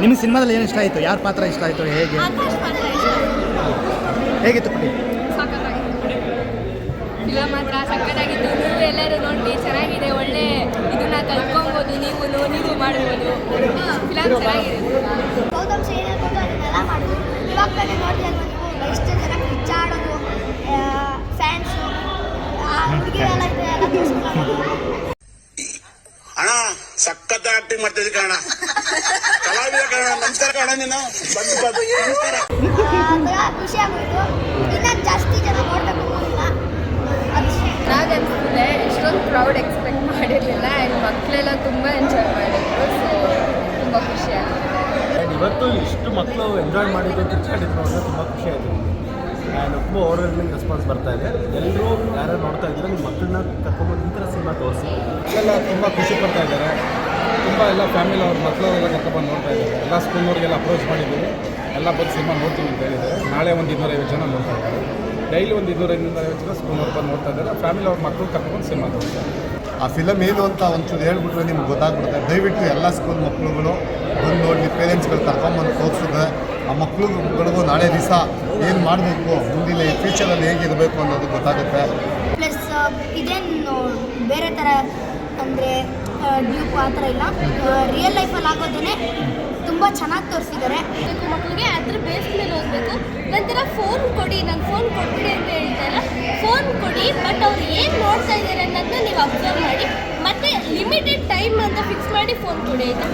ನಿಮಗೆ ಸಿನಿಮಾದಲ್ಲಿ ಏನು ಇಷ್ಟ ಆಯಿತು? ಯಾರ ಪಾತ್ರ ಇಷ್ಟ ಆಯಿತು? ಹೇಗೆ ಹೇಗಿತ್ತು ಪುಟಿ? ಫಿಲಮ್ ಮಾತ್ರ ಸಕ್ಕತ್ತಾಗಿತ್ತು. ನೀವು ಎಲ್ಲರೂ ನೋಡಿ, ಚೆನ್ನಾಗಿದೆ. ಒಳ್ಳೆ ಇದನ್ನ ಕಲ್ತ್ಕೊಬೋದು. ನೀವು ಮಾಡ್ಬೋದು. ಫಿಲಮ್ ಚೆನ್ನಾಗಿದೆ. ಗೌತಮ್ ಏನಾಗ್ಬೋದು ಅದನ್ನೆಲ್ಲ ಮಾಡೋದು. ಇವಾಗ ತಾನೇ ನೋಡಿದ್ರೆ ನೀವು ಎಷ್ಟು ಜನ ಕಿಚ್ಚಾಡೋದು, ಫ್ಯಾನ್ಸು, ಹುಡುಗಿರೆಲ್ಲ ಎಲ್ಲ ತೋರಿಸ್ಕೊಳ್ಳೋದು. ಅಣ್ಣ ಸಖತ್ ಆಕ್ಟಿಂಗ್ ಮಾಡ್ತಿದ್ದೆ ಕಣ, ಕಲಾವಿದ ಕಣ. ನಮಸ್ಕಾರ ಕಣ, ನೀನು ಖುಷಿ ಆಗೋಯ್ತು. ಇನ್ನ ಜಾಸ್ತಿ ಜನ ನೋಡ್ಬೇಕು ಅನ್ನೋದಿಲ್ಲ. ಚೆನ್ನಾಗಿ ಅನಿಸ್ತಿದೆ. ಇಷ್ಟೊಂದು ಕ್ರೌಡ್ ಎಕ್ಸ್ಪೆಕ್ಟ್ ಮಾಡಿರಲಿಲ್ಲ. ಆ್ಯಂಡ್ ಮಕ್ಕಳೆಲ್ಲ ತುಂಬ ಎಂಜಾಯ್ ಮಾಡಿದ್ರು. ಸೊ ತುಂಬ ಖುಷಿ ಆಗ್ತಿದೆ. ಆ್ಯಂಡ್ ಇವತ್ತು ಇಷ್ಟು ಮಕ್ಕಳು ಎಂಜಾಯ್ ಮಾಡಿದ್ದು, ಕಿಚ್ಚಾಡಿದ್ರು ಅಂದರೆ ತುಂಬ ಖುಷಿ ಆಯಿತು. ಆ್ಯಂಡ್ ತುಂಬ ಓವರ್ವೆಲ್ಮಿಂಗ್ ರೆಸ್ಪಾನ್ಸ್ ಬರ್ತಾ ಇದೆ. ಎಲ್ಲರೂ ಯಾರ್ಯಾರು ನೋಡ್ತಾ ಇದ್ದಾರೆ, ನಿಮ್ಮ ಮಕ್ಕಳನ್ನ ಕರ್ಕೊಂಬಂದು ಈ ಥರ ಸಿನಿಮಾ ತೋರಿಸಿ. ಎಲ್ಲ ತುಂಬ ಖುಷಿ ಪಡ್ತಾ ಇದ್ದಾರೆ. ತುಂಬ ಎಲ್ಲ ಫ್ಯಾಮಿಲಿ ಅವ್ರ ಮಕ್ಕಳೆಲ್ಲ ಕರ್ಕೊಂಡ್ಬಂದು ನೋಡ್ತಾ ಇದ್ದಾರೆ. ಎಲ್ಲ ಸ್ಕೂಲ್ನವ್ರಿಗೆಲ್ಲ ಅಪ್ರೋಚ್ ಮಾಡಿದ್ದೀವಿ. ಎಲ್ಲ ಬಂದು ಸಿನಿಮಾ ನೋಡ್ತೀವಿ ಅಂತ ಹೇಳಿದ್ದಾರೆ. ನಾಳೆ ಒಂದು 250 ಜನ ನೋಡ್ತಾ ಇದ್ದಾರೆ. ಡೈಲಿ ಒಂದು 200-250 ಜನ ಸ್ಕೂಲ್ನವ್ರು ಬಂದು ನೋಡ್ತಾ ಇದ್ದಾರೆ. ಫ್ಯಾಮಿಲಿ ಅವ್ರ ಮಕ್ಕಳು ಕರ್ಕೊಂಡು ಸಿನಿಮಾ ತೋರಿಸ್ತಾರೆ. ಆ ಫಿಲಮ್ ಏನು ಅಂತ ಒಂಚೂರು ಹೇಳ್ಬಿಟ್ರೆ ನಿಮ್ಗೆ ಗೊತ್ತಾಗ್ಬಿಡುತ್ತೆ. ದಯವಿಟ್ಟು ಎಲ್ಲ ಸ್ಕೂಲ್ ಮಕ್ಕಳುಗಳು ಬಂದು ನೋಡಿ, ಪೇರೆಂಟ್ಸ್ಗಳು ಕರ್ಕೊಂಬಂದು ತೋರಿಸಿದ್ರೆ ಆ ಮಕ್ಕಳುಗಳಿಗೂ ನಾಳೆ ದಿವಸ ಏನು ಮಾಡಬೇಕು, ಮುಂದಿನ ಫ್ಯೂಚರಲ್ಲಿ ಹೇಗಿರಬೇಕು ಅನ್ನೋದು ಗೊತ್ತಾಗುತ್ತೆ. ಪ್ಲಸ್ ಇದೇನು ಬೇರೆ ಥರ ಅಂದರೆ ಡ್ಯೂಪ್ ಆ ಥರ ಇಲ್ಲ, ರಿಯಲ್ ಲೈಫಲ್ಲಿ ಆಗೋದೇ ತುಂಬ ಚೆನ್ನಾಗಿ ತೋರಿಸಿದ್ದಾರೆ. ಮಕ್ಕಳಿಗೆ ಅದ್ರ ಬೇಸ್ ಮೇಲೆ ಓದಬೇಕು. ನಂತರ ಫೋನ್ ಕೊಡಿ, ನಾನು ಫೋನ್ ಕೊಟ್ಬಿಡಿ ಅಂತ ಹೇಳ್ತಾಯಿಲ್ಲ, ಫೋನ್ ಕೊಡಿ. ಬಟ್ ಅವ್ರು ಏನು ನೋಡ್ತಾ ಇದ್ದಾರೆ ಅನ್ನೋದನ್ನ ನೀವು ಅಬ್ಸರ್ವ್ ಮಾಡಿ. ಮತ್ತು ಲಿಮಿಟೆಡ್ ಟೈಮ್ ಅಂತ ಫಿಕ್ಸ್ ಮಾಡಿ ಫೋನ್ ಕೊಡಿ ಆಯಿತಾ.